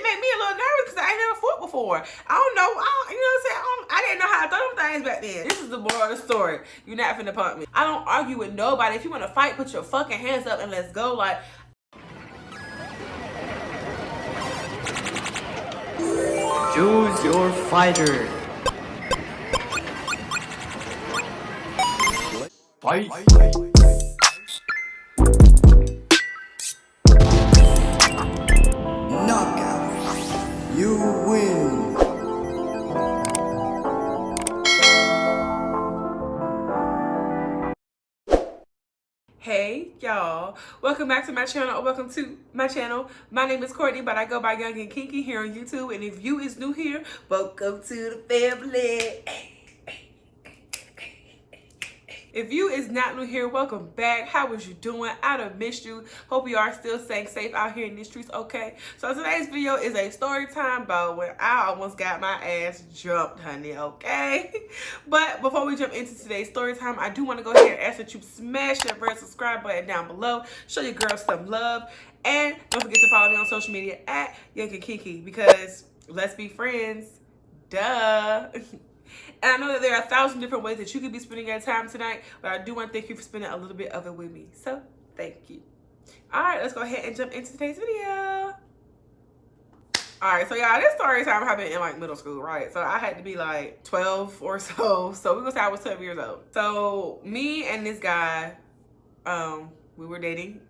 shit made me a little nervous because I ain't never fought before. I don't know. You know what I'm saying? I didn't know how to throw them things back then. This is the moral of the story. You're not finna punk me. I don't argue with nobody. If you want to fight, put your fucking hands up and let's go. Like, choose your fighter. Fight. Knockout. You win. hey y'all, welcome back to my channel, or welcome to my channel. My name is Courtney, but I go by Young and Kinky here on YouTube. And if you is new here, welcome to the family. If you is not new here, welcome back. How was you doing? I done missed you. Hope you are still staying safe out here in these streets, okay? So today's video is a story time about when I almost got my ass jumped, honey, okay? But before we jump into today's story time, I do want to go ahead and ask that you smash that red subscribe button down below. Show your girls some love. And don't forget to follow me on social media at YoungandKinky, because let's be friends. Duh. And I know that there are 1,000 different ways that you could be spending your time tonight, but I do want to thank you for spending a little bit of it with me. So, thank you. All right, let's go ahead and jump into today's video. All right, so y'all, this story time happened in like middle school, right? So I had to be like 12 or so. So we're gonna say I was 12 years old. So me and this guy, we were dating,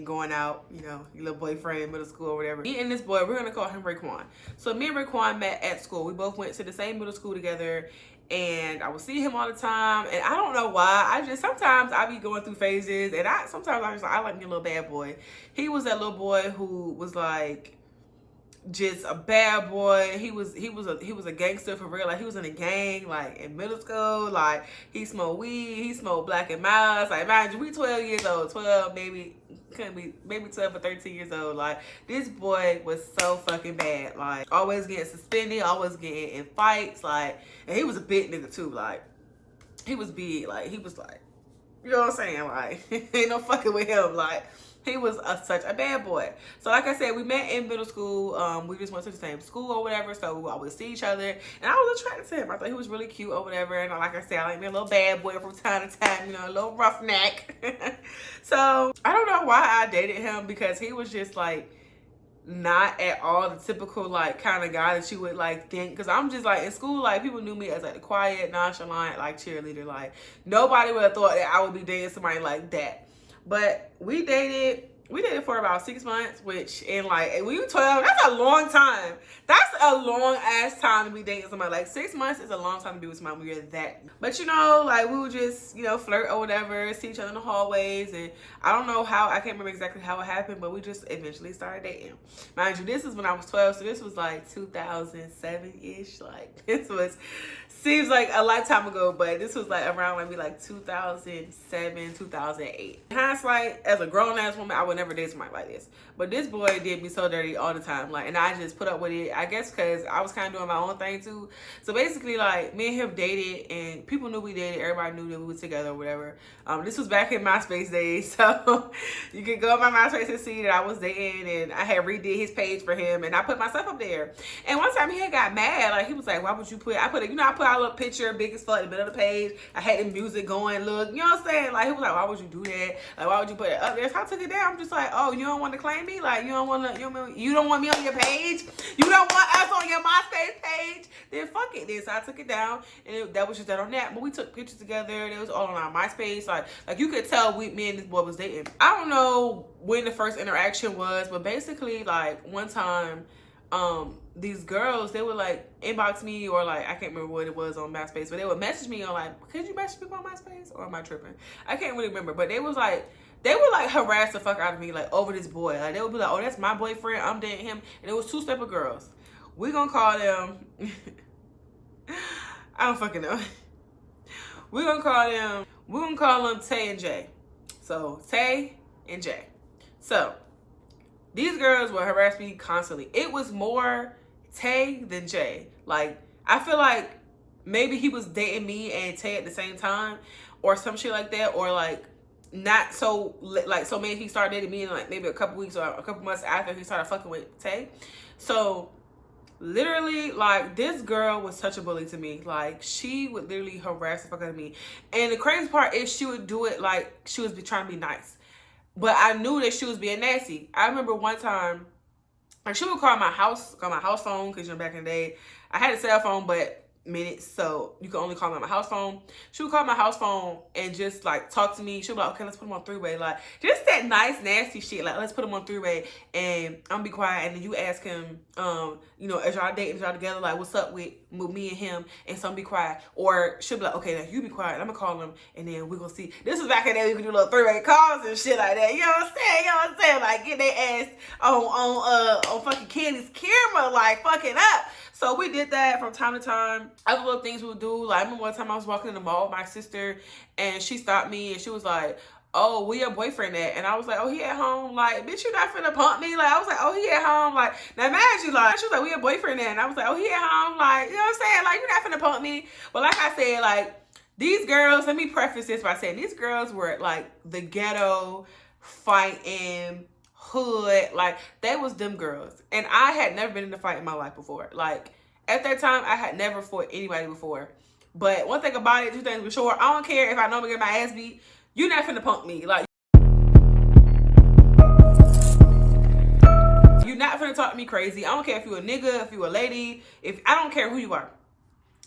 going out, your little boyfriend in middle school or whatever. Me and this boy, we're gonna call him Raekwon. So me and Raekwon met at school. We both went to the same middle school together, and I would see him all the time. And I don't know why, sometimes I be going through phases, and sometimes I like me a little bad boy. He was that little boy who was like just a bad boy. He was a gangster for real. Like, he was in a gang, like in middle school. Like, he smoked weed, he smoked Black and Miles. Like, mind you, we 12 years old, 12, maybe 12 or 13 years old. Like, this boy was so fucking bad. Like, always getting suspended, always getting in fights. Like, and he was a big nigga too. Like, he was big. Like, he was like, you know what I'm saying? Like, ain't no fucking with him. Like, he was such a bad boy. So like I said, we met in middle school. We just went to the same school or whatever. So we would always see each other. And I was attracted to him. I thought he was really cute or whatever. And like I said, I like me a little bad boy from time to time, a little roughneck. So I don't know why I dated him, because he was just like not at all the typical like kind of guy that you would like think. Because I'm just like in school, like people knew me as like the quiet, nonchalant, like cheerleader. Like, nobody would have thought that I would be dating somebody like that. But we dated for about 6 months, which in like, when you 12, that's a long time. That's a long ass time to be dating somebody. Like, 6 months is a long time to be with somebody when you're that. But like, we would just, flirt or whatever, see each other in the hallways. And I don't know how, I can't remember exactly how it happened, but we just eventually started dating. Mind you, this is when I was 12, so this was like 2007-ish. Like, this was, seems like a lifetime ago, but this was like around maybe like 2007, 2008. In hindsight, as a grown ass woman, I would never date somebody like this. But this boy did me so dirty all the time. Like, and I just put up with it, I guess because I was kind of doing my own thing too. So basically, like, me and him dated, and people knew we dated. Everybody knew that we were together or whatever. This was back in MySpace days. So you can go on my MySpace and see that I was dating, and I had redid his page for him, and I put myself up there. And one time he had got mad. Like, he was like, why would you put, I put a little picture, big as fuck, in the middle of the page. I had the music going, look, you know what I'm saying? Like, he was like, why would you do that? Like, why would you put it up there? So I took it down. I'm just like, oh, you don't want to claim me? Like, you don't want me on your page? You don't want us on your MySpace page? Then fuck it. Then so I took it down, and that was just that on that. But we took pictures together. It was all on our MySpace. Like you could tell me and this boy was dating. I don't know when the first interaction was, but basically, like, one time, these girls, they would like inbox me, or like, I can't remember what it was on MySpace, but they would message me on like, could you message me on MySpace? Or am I tripping? I can't really remember, but they would like harass the fuck out of me, like, over this boy. Like, they would be like, oh, that's my boyfriend, I'm dating him. And it was 2 separate girls. We gonna call them I don't fucking know. We're gonna call them Tay and Jay. So Tay and Jay. So these girls would harass me constantly. It was more Tay than Jay. Like, I feel like maybe he was dating me and Tay at the same time, or some shit like that, or like not so like, so maybe he started dating me in like maybe a couple weeks or a couple months after he started fucking with Tay. So literally, like, this girl was such a bully to me. Like, she would literally harass the fuck out of me. And the crazy part is she would do it like she was trying to be nice. But I knew that she was being nasty. I remember one time, like, she would call my house phone, because, you know, back in the day, I had a cell phone, but minutes, so you could only call me on my house phone. She would call my house phone and just like talk to me. She would be like, okay, let's put him on three-way, like just that nice nasty shit, like let's put him on three-way and I'm gonna be quiet, and then you ask him, you know, as y'all dating, y'all together, like what's up with me and him, and so I'm be quiet. Or she'll be like, okay, now you be quiet, I'm gonna call him, and then we're gonna see. This was back in the day, we could do little three-way calls and shit like that, you know what I'm saying? You know what I'm saying? Like get their ass on fucking Candy's camera, like fucking up. So we did that from time to time. Other little things we would do. Like I remember one time I was walking in the mall with my sister, and she stopped me and she was like, oh, where your boyfriend at? And I was like, oh, he at home. Like, bitch, you not finna pump me? Like, I was like, oh, he at home. Like, now imagine, like, she was like, where your boyfriend at? And I was like, oh, he at home. Like, you know what I'm saying? Like, you're not finna pump me. But like I said, like, these girls, let me preface this by saying these girls were like the ghetto, fighting, hood, like they was them girls. And I had never been in a fight in my life before. Like at that time I had never fought anybody before. But one thing about it, two things for sure, I don't care if I know I'm gonna get my ass beat, you're not finna punk me. Like you're not finna talk to me crazy. I don't care if you a nigga, if you a lady, if I don't care who you are.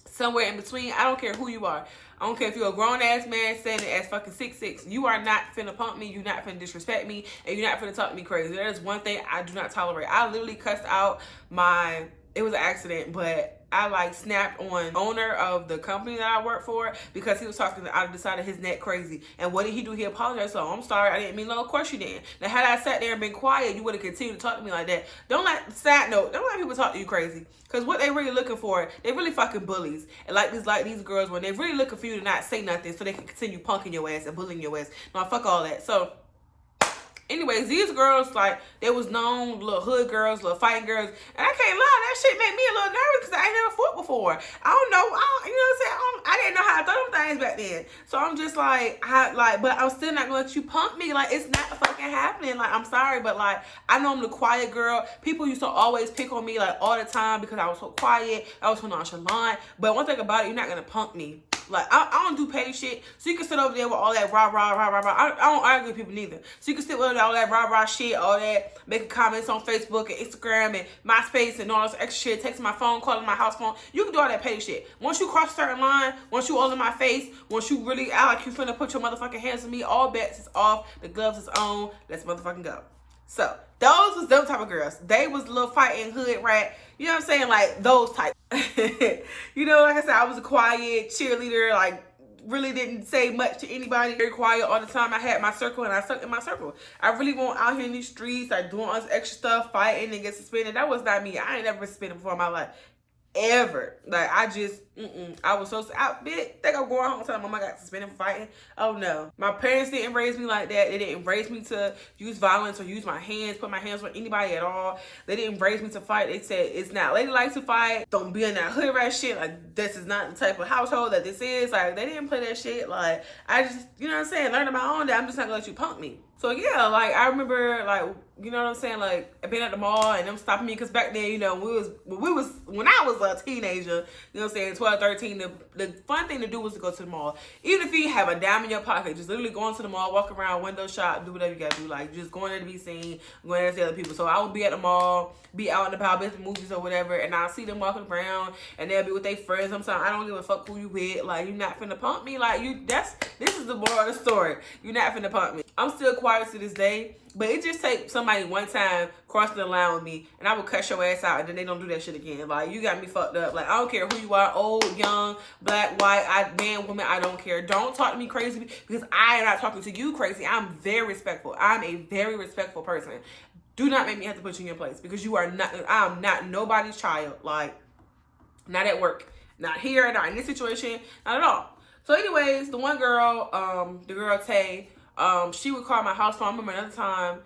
Somewhere in between, I don't care who you are. I don't care if you're a grown-ass man standing at fucking 6'6". You are not finna pump me. You're not finna disrespect me. And you're not finna talk to me crazy. That is one thing I do not tolerate. I literally cussed out my... It was an accident, but I like snapped on owner of the company that I work for because he was talking out of the side of his neck crazy. And what did he do? He apologized. So I'm sorry, I didn't mean no. Of course you didn't. Now had I sat there and been quiet, you would have continued to talk to me like that. Don't let, side note, don't let people talk to you crazy. Because what they really looking for, they really fucking bullies. And like these girls, when they really looking for you to not say nothing so they can continue punking your ass and bullying your ass. No, fuck all that. So anyways, these girls, like, they was known little hood girls, little fighting girls. And I can't lie, that shit made me a little nervous because I ain't never fought before. I don't know, you know what I'm saying? I didn't know how to throw them things back then. So I'm just like, but I'm still not gonna let you pump me. Like, it's not fucking happening. Like, I'm sorry, but like, I know I'm the quiet girl. People used to always pick on me like all the time because I was so quiet, I was so nonchalant. But one thing about it, you're not gonna pump me. Like, I don't do petty shit. So you can sit over there with all that rah, rah, rah, rah, rah. I don't argue with people neither. So you can sit with all that rah, rah shit, all that, making comments on Facebook and Instagram and MySpace and all this extra shit, texting my phone, calling my house phone. You can do all that petty shit. Once you cross a certain line, once you all in my face, once you really act like you finna put your motherfucking hands on me, all bets is off, the gloves is on, let's motherfucking go. So, those was them type of girls. They was little fighting hood rat. You know what I'm saying? Like, those type. You know, like I said, I was a quiet cheerleader. Like, really didn't say much to anybody. Very quiet all the time. I had my circle and I stuck in my circle. I really won't out here in these streets, like, doing all this extra stuff, fighting and get suspended. That was not me. I ain't never been suspended before in my life. Ever. Like, I just, I was so, I think I'm going home telling my mom I got suspended for fighting. Oh no. My parents didn't raise me like that. They didn't raise me to use violence or use my hands, put my hands on anybody at all. They didn't raise me to fight. They said it's not ladylike to fight. Don't be in that hood rat shit. Like, this is not the type of household that this is. Like, they didn't play that shit. Like, I just, you know what I'm saying, learning my own that I'm just not gonna let you punk me. So yeah, like, I remember, like, you know what I'm saying, like, I've been at the mall and them stopping me because back then, you know, when I was a teenager, you know what I'm saying, 12, 13, the fun thing to do was to go to the mall. Even if you have a dime in your pocket, just literally going to the mall, walk around, window shop, do whatever you gotta do, like, just going there to be seen, going there to see other people. So I would be at the mall, be out and about, at the movies or whatever, and I'll see them walking around, and they'll be with their friends. Sometimes I don't give a fuck who you with. Like, you're not finna pump me. Like, this is the moral of the story. You're not finna pump me. I'm still quiet to this day, but it just takes somebody one time crossing the line with me, and I will cut your ass out, and then they don't do that shit again. Like, you got me fucked up. Like, I don't care who you are, old, young, black, white, man, woman, I don't care. Don't talk to me crazy because I am not talking to you crazy. I'm very respectful. I'm a very respectful person. Do not make me have to put you in your place because you are not, I'm not nobody's child. Like, not at work, not here, not in this situation, not at all. So anyways, the one girl, the girl Tay, she would call my house phone. I remember another time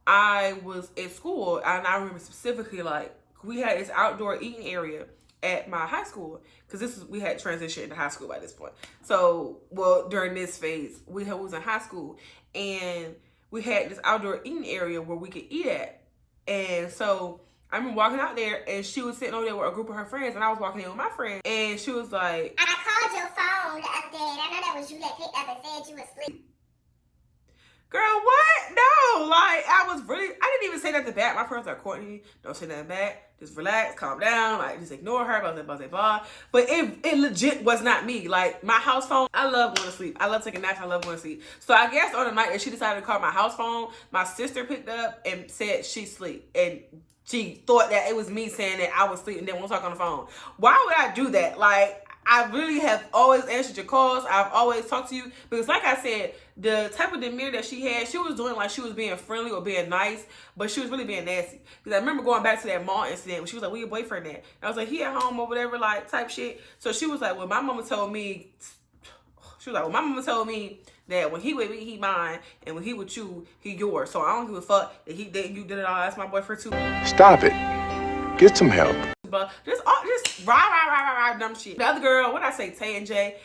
I was at school, and I remember specifically, like, we had this outdoor eating area, at my high school, because we had transitioned into high school by this point. So, well, during this phase, we was in high school, and we had this outdoor eating area where we could eat at. And so I remember walking out there, and she was sitting over there with a group of her friends, and I was walking in with my friend, and she was like, I called your phone the other day, and I know that was you that picked up and said you was asleep. girl, what? No, like, I didn't even say nothing back. My friends are like, Courtney, don't say nothing back. Just relax, calm down, like, just ignore her, blah, blah, blah, blah, blah. But it legit was not me. Like, my house phone, I love going to sleep. I love taking naps, I love going to sleep. So I guess on the night that she decided to call my house phone, my sister picked up and said she's asleep. And she thought that it was me saying that I was asleep and didn't want to talk on the phone. Why would I do that? Like, I really have always answered your calls. I've always talked to you. Because like I said, the type of demeanor that she had, she was doing like she was being friendly or being nice, but she was really being nasty. Because I remember going back to that mall incident when she was like, where your boyfriend at? And I was like, he at home or whatever, like, type shit. So she was like, well, my mama told me, that when he with me, he mine, and when he with you, he yours. So I don't give a fuck that you did it all. That's my boyfriend too. Stop it. Get some help. But just rah, dumb shit. The other girl, what I say, Tay and Jay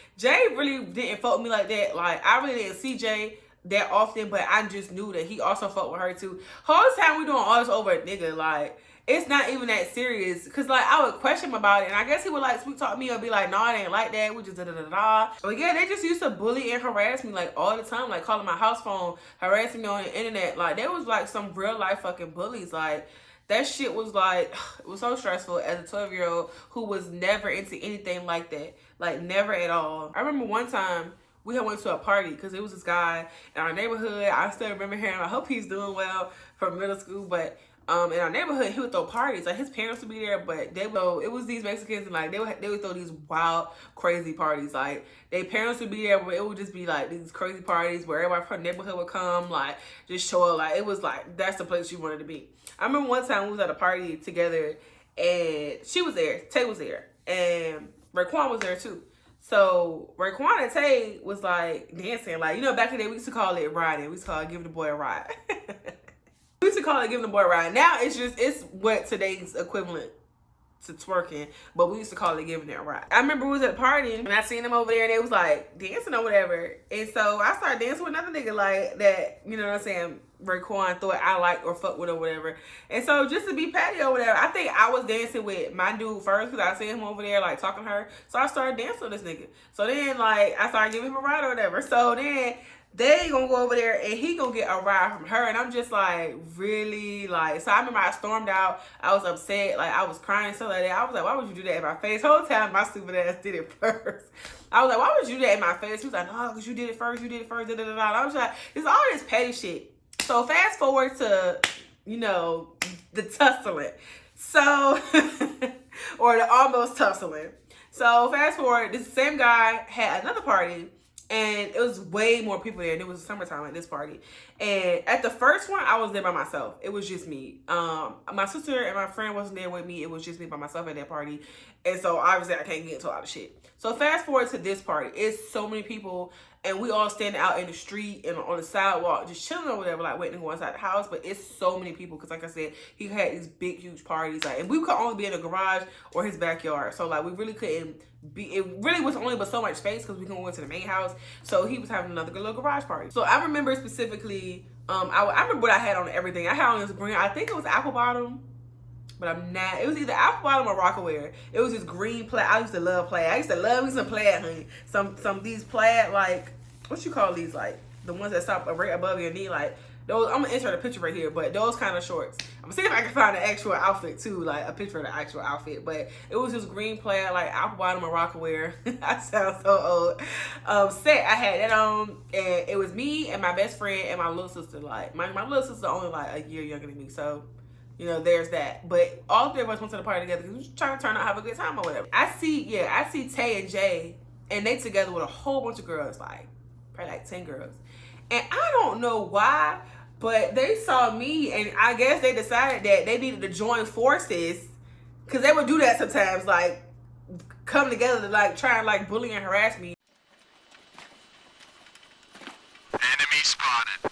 really didn't fuck with me like that. Like, I really didn't see Jay that often, but I just knew that he also fucked with her too. Whole time we doing all this over a nigga, like, it's not even that serious. Cause like, I would question him about it, and I guess he would like sweet talk me or be like, no, it ain't like that, we just da-da-da-da. But yeah, they just used to bully and harass me like all the time, like calling my house phone, harassing me on the internet. Like, there was like some real life fucking bullies. Like, that shit was like, it was so stressful as a 12-year-old who was never into anything like that. Like, never at all. I remember one time we had went to a party because it was this guy in our neighborhood. I still remember him. I hope he's doing well from middle school. But in our neighborhood, he would throw parties. Like, his parents would be there, but it was these Mexicans, and like they would throw these wild, crazy parties. Like, their parents would be there, but it would just be like these crazy parties where everybody from the neighborhood would come, like, just show up. Like, it was like, that's the place you wanted to be. I remember one time we was at a party together, and she was there, Tay was there, and Raekwon was there too. So Raekwon and Tay was like dancing, like, you know, back in the day we used to call it riding. We used to call it giving the boy a ride. We used to call it giving the boy a ride. Now it's what today's equivalent to twerking, but we used to call it giving it a ride. I remember we was at a party and I seen them over there and they was like dancing or whatever. And so I started dancing with another nigga like that, you know what I'm saying, Raekwon thought I liked or fuck with or whatever. And so just to be petty or whatever, I think I was dancing with my dude first because I seen him over there like talking to her. So I started dancing with this nigga. So then like I started giving him a ride or whatever. So then they gonna go over there and he gonna get a ride from her, and I'm just like, really? Like, so I remember I stormed out. I was upset, like I was crying and stuff like that. I was like, why would you do that in my face? Whole time my stupid ass did it first. I was like, why would you do that in my face? He was like, no, because you did it first, da da da da. I was like, it's all this petty shit. So fast forward to, you know, the tussling. So or the almost tussling. So fast forward, this same guy had another party. And it was way more people there. And it was summertime at this party. And at the first one, I was there by myself. It was just me. My sister and my friend wasn't there with me. It was just me by myself at that party. And so obviously I can't get into a lot of shit. So fast forward to this party. It's so many people. And we all standing out in the street and on the sidewalk, just chilling or whatever, like waiting to go inside the house. But it's so many people because, like I said, he had these big, huge parties. Like, and we could only be in the garage or his backyard. So, like, we really couldn't be. It really was only but so much space because we couldn't go into the main house. So he was having another little garage party. So I remember specifically, I remember what I had on everything. I had on this green. I think it was apple bottom. But I'm not. It was either apple bottom or Rockaware. It was this green plaid. I used to love plaid. I used to love me some plaid, honey. Some these plaid, like, what you call these, like the ones that stop right above your knee, like those. I'm gonna insert a picture right here, but those kind of shorts. I'm gonna see if I can find the actual outfit too, like a picture of the actual outfit. But it was this green plaid, like apple bottom or Rockaware. I sound so old. Set. I had that on, and it was me and my best friend and my little sister. Like my little sister only like a year younger than me, so. You know, there's that. But all three of us went to the party together because we were trying to turn out, have a good time or whatever. I see Tay and Jay, and they together with a whole bunch of girls, like probably like 10 girls. And I don't know why, but they saw me, and I guess they decided that they needed to join forces because they would do that sometimes, like come together to like try and like bully and harass me. Enemy spotted.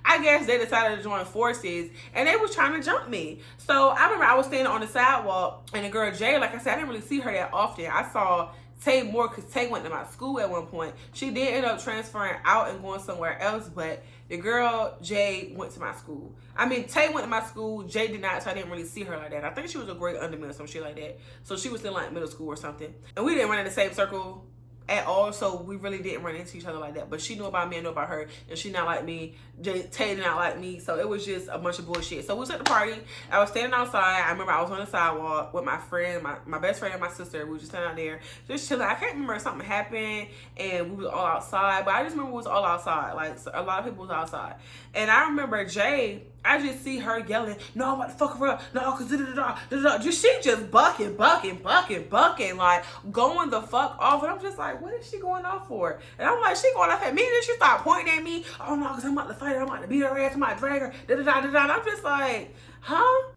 I guess they decided to join forces and they was trying to jump me. So I remember I was standing on the sidewalk and the girl Jay, like I said, I didn't really see her that often. I saw Tay more because Tay went to my school at one point. She did end up transferring out and going somewhere else, but the girl Jay went to my school. I mean, Tay went to my school, Jay did not, so I didn't really see her like that. I think she was a grade under me or some shit like that. So she was still like middle school or something. And we didn't run in the same circle at all, so we really didn't run into each other like that. But she knew about me, I knew about her, and she not like me. Tay did not like me, so it was just a bunch of bullshit. So we was at the party. I was standing outside. I remember I was on the sidewalk with my friend, my best friend and my sister. We were just standing out there, just chilling. I can't remember if something happened and we was all outside, but I just remember we was all outside. Like, a lot of people was outside. And I remember Jay, I just see her yelling, no, I'm about to fuck her up. No, because da-da-da-da. She just bucking, like, going the fuck off. And I'm just like, what is she going off for? And I'm like, she going off at me. Then she started pointing at me. Oh, no, because I'm about to fight her. I'm about to beat her ass. I'm about to drag her. Da-da-da-da-da. And I'm just like, huh?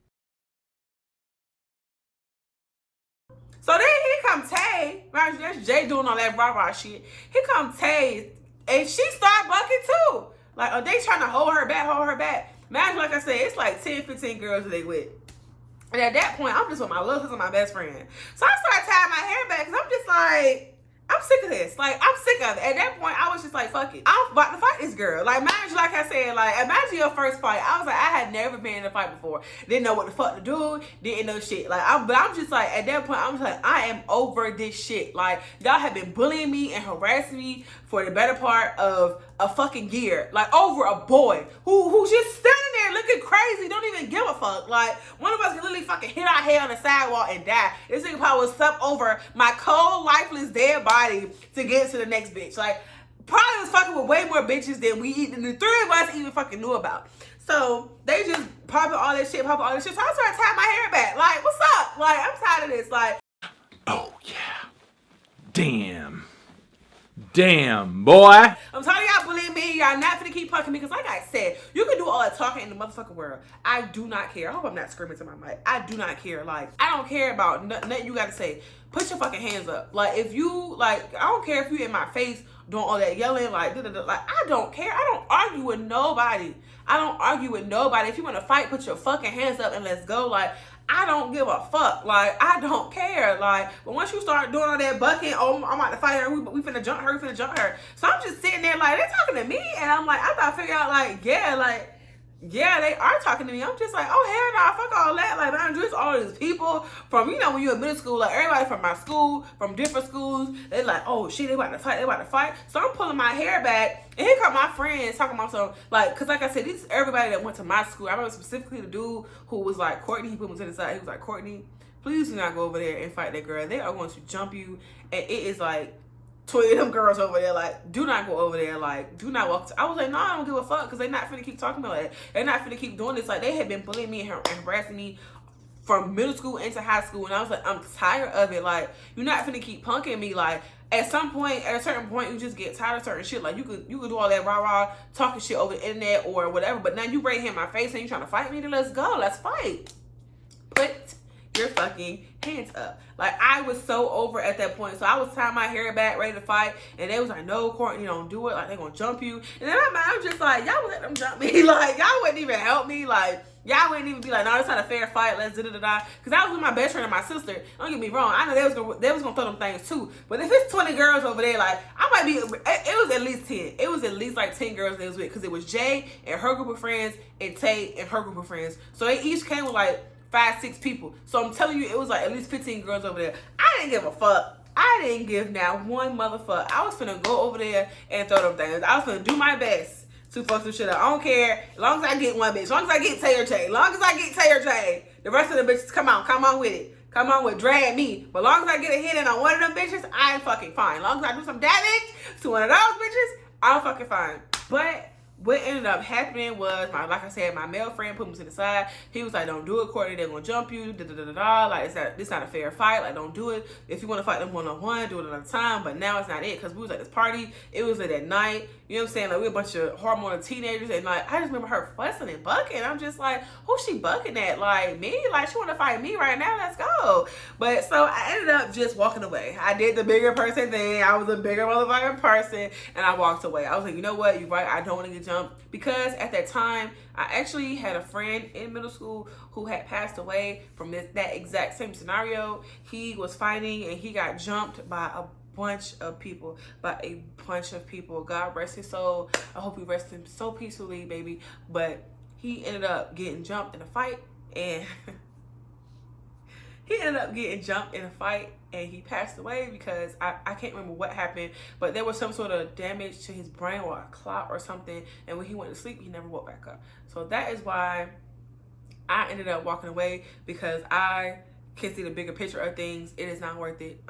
So then here come Tay. Right, that's Jay doing all that rah-rah shit. Here come Tay. And she started bucking too. Like, are they trying to hold her back? Imagine, like I said, it's like 10, 15 girls that they with. And at that point, I'm just with my little sister and my best friend. So I started tying my hair back because I'm just like, I'm sick of this. Like, I'm sick of it. At that point, I was just like, fuck it. I'm about to fight this girl. Like, imagine, like I said, like, imagine your first fight. I was like, I had never been in a fight before. Didn't know what the fuck to do. Didn't know shit. Like, but I'm just like, at that point, I'm just like, I am over this shit. Like, y'all have been bullying me and harassing me for the better part of a fucking year. Like, over a boy who's just standing there looking crazy, don't even give a fuck. Like, one of us can literally fucking hit our head on the sidewalk and die. This nigga probably was up over my cold, lifeless, dead body to get to the next bitch. Like, probably was fucking with way more bitches than the three of us even fucking knew about. So they just popping all that shit. So I started tying my hair back. Like, what's up? Like, I'm tired of this. Like, oh yeah, damn boy. I'm telling y'all, believe me, y'all not finna keep punking me, because like I said, you can do all that talking in the motherfucking world. I do not care. I hope I'm not screaming to my mic. I do not care. Like, I don't care about nothing you gotta say. Put your fucking hands up. Like, if you, like, I don't care if you in my face doing all that yelling, like, like, I don't care. I don't argue with nobody. If you want to fight, put your fucking hands up and let's go. Like, I don't give a fuck. Like, I don't care. Like, but once you start doing all that bucking, oh, I'm about to fight her, we finna jump her, So I'm just sitting there like, they're talking to me, and I'm like, I thought I figured out, like, yeah, they are talking to me. I'm just like, oh, hell no, fuck all that. Like, man, just all these people from, you know, when you're in middle school, like, everybody from my school, from different schools, they like, oh, shit, they about to fight. So I'm pulling my hair back, and here come my friends talking about some, like, because like I said, this is everybody that went to my school. I remember specifically the dude who was like, Courtney, he put me to the side. He was like, Courtney, please do not go over there and fight that girl. They are going to jump you, and it is like 20 of them girls over there, like, do not go over there, like, do not walk. I was like, no, I don't give a fuck, because they're not finna keep talking about it. They're not finna keep doing this. Like, they had been bullying me and harassing me from middle school into high school, and I was like, I'm tired of it. Like, you're not finna keep punking me. Like, at a certain point, you just get tired of certain shit. Like, you could do all that rah-rah, talking shit over the internet or whatever, but now you right here in my face and you trying to fight me, then let's go, let's fight. Put your fucking hands up. Like, I was so over at that point. So I was tying my hair back, ready to fight, and they was like, no, Courtney, don't do it. Like, they gonna jump you. And then I'm just like, y'all let them jump me. Like, y'all wouldn't even help me. Like, y'all wouldn't even be like, no, it's not a fair fight. Let's da-da-da-da. Because I was with my best friend and my sister. Don't get me wrong. I know they was gonna throw them things too. But if it's 20 girls over there, like, I might be, it was at least 10. It was at least like 10 girls they was with. Because it was Jay and her group of friends and Tay and her group of friends. So they each came with like 5, 6 people. So I'm telling you, it was like at least 15 girls over there. I didn't give a fuck. I didn't give now one motherfucker. I was finna go over there and throw them things. I was finna do my best to fuck some shit up. I don't care. As long as I get one bitch. As long as I get Tay or Jay. As long as I get Tay or Jay. The rest of the bitches, come on with it. Come on with drag me. But as long as I get a hit in on one of them bitches, I ain't fucking fine. As long as I do some damage to one of those bitches, I'm fucking fine. But what ended up happening was, like I said, my male friend put me to the side. He was like, don't do it, Courtney. They're going to jump you. Da-da-da-da-da. Like, it's not a fair fight. Like, don't do it. If you want to fight them one-on-one, do it another time. But now it's not it, because we was at this party. It was late at night. You know what I'm saying? Like, we were a bunch of hormonal teenagers. And, like, I just remember her fussing and bucking. I'm just like, who's she bucking at? Like, me? Like, she want to fight me right now? Let's go. But, so, I ended up just walking away. I did the bigger person thing. I was a bigger motherfucking person. And I walked away. I was like, you know what? You're right. I don't want to get jumped jumped, because at that time I actually had a friend in middle school who had passed away from that exact same scenario. He was fighting and he got jumped by a bunch of people. God rest his soul. I hope he rests him so peacefully, baby. But he ended up getting jumped in a fight, and and he passed away because I can't remember what happened, but there was some sort of damage to his brain or a clot or something, and when he went to sleep, he never woke back up. So that is why I ended up walking away, because I can see the bigger picture of things. It is not worth it.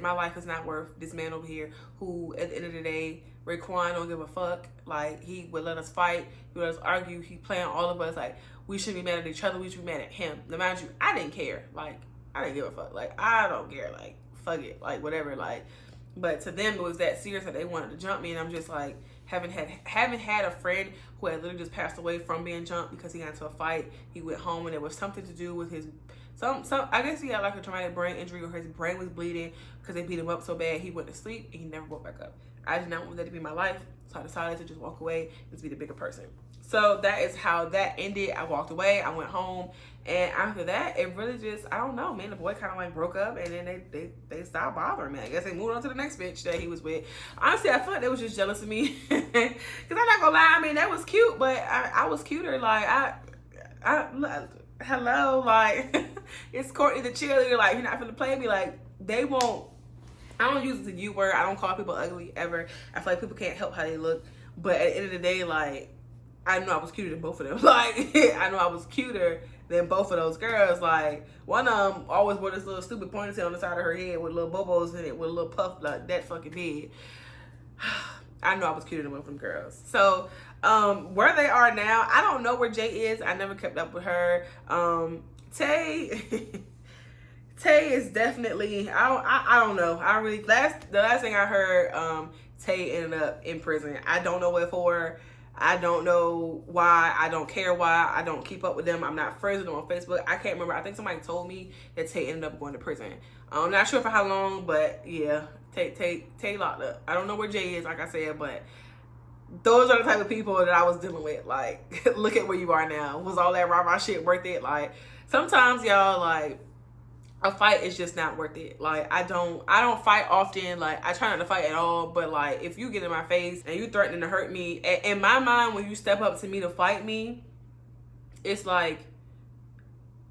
My life is not worth this man over here who, at the end of the day, Raekwon don't give a fuck. Like, he would let us fight, he would let us argue, he playing all of us like we shouldn't be mad at each other, we should be mad at him. Now mind you, I didn't care. Like, I didn't give a fuck. Like, I don't care. Like, fuck it. Like, whatever. Like, but to them, it was that serious that they wanted to jump me, and I'm just like, haven't had a friend who had literally just passed away from being jumped because he got into a fight. He went home and it was something to do with his I guess he had like a traumatic brain injury, or his brain was bleeding because they beat him up so bad he went to sleep and he never woke back up. I did not want that to be my life, so I decided to just walk away and to be the bigger person. So that is how that ended. I walked away, I went home, and after that, it really just, I don't know, me and the boy kind of like broke up, and then they stopped bothering me. I guess they moved on to the next bitch that he was with. Honestly, I feel like they was just jealous of me, because I'm not gonna lie, I mean, that was cute, but I was cuter. Like, hello, like, it's Courtney the cheerleader. Like, you're not finna play me. Like, they won't, I don't use the U word, I don't call people ugly ever. I feel like people can't help how they look, but at the end of the day, like, I know I was cuter than both of them. Like, I know I was cuter than both of those girls. Like, one of them always wore this little stupid ponytail on the side of her head with little bobos in it, with a little puff like that fucking big. I know I was cuter than both of them girls. So, where they are now, I don't know where Jay is. I never kept up with her. Tay is definitely, I don't know. The last thing I heard, Tay ended up in prison. I don't know what for. I don't know why. I don't care why. I don't keep up with them. I'm not friends with them on Facebook. I can't remember. I think somebody told me that Tay ended up going to prison. I'm not sure for how long, but yeah, Tay locked up. I don't know where Jay is, like I said, but those are the type of people that I was dealing with. Like, look at where you are now. Was all that rah-rah shit worth it? Like, sometimes, y'all, like, a fight is just not worth it. Like, I don't fight often. Like, I try not to fight at all, but like, if you get in my face and you threatening to hurt me, in my mind, when you step up to me to fight me, it's like,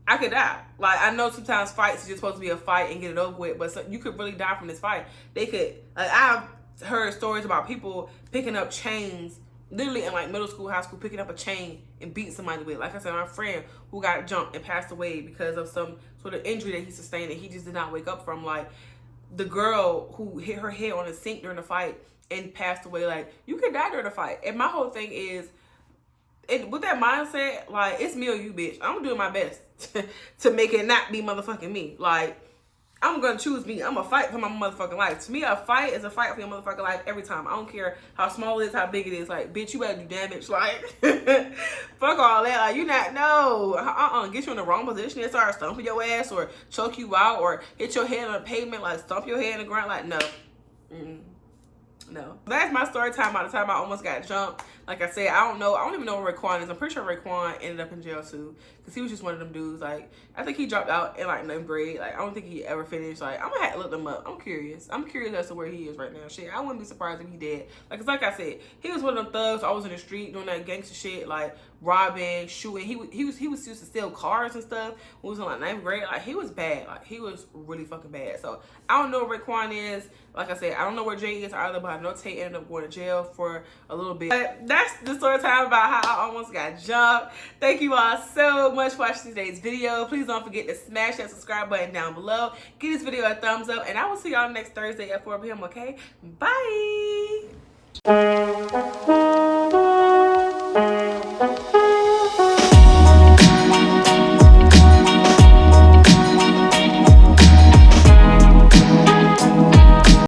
I could die. Like, I know sometimes fights are just supposed to be a fight and get it over with, but you could really die from this fight. They could, like, I've heard stories about people picking up chains, literally in like middle school, high school, picking up a chain and beating somebody with. Like I said, my friend who got jumped and passed away because of some sort of injury that he sustained that he just did not wake up from. Like, the girl who hit her head on a sink during the fight and passed away. Like, you could die during a fight. And my whole thing is, with that mindset, like, it's me or you, bitch. I'm doing my best to make it not be motherfucking me. Like, I'm gonna choose me. I'm gonna fight for my motherfucking life. To me, a fight is a fight for your motherfucking life every time. I don't care how small it is, how big it is. Like, bitch, you better do damage. Like, fuck all that. Like, you not, no. Get you in the wrong position and start stomping your ass or choke you out or hit your head on the pavement, like, stomp your head in the ground. Like, no. No. That's my story time by the time I almost got jumped. Like I said, I don't even know where Raekwon is. I'm pretty sure Raekwon ended up in jail too, because he was just one of them dudes. Like, I think he dropped out in like 9th grade. Like, I don't think he ever finished. Like, I'm gonna have to look them up. I'm curious as to where he is right now. Shit, I wouldn't be surprised if he dead. Like, cause like I said, he was one of them thugs always in the street doing that gangster shit, like robbing, shooting. He was used to steal cars and stuff when he was in like 9th grade. Like, he was bad. Like, he was really fucking bad. So I don't know where Raekwon is. Like I said, I don't know where Jay is either, but I know Tay ended up going to jail for a little bit. But that's the story time about how I almost got jumped. Thank you all so much for watching today's video. Please don't forget to smash that subscribe button down below. Give this video a thumbs up, and I will see y'all next Thursday at 4 p.m. Okay? Bye!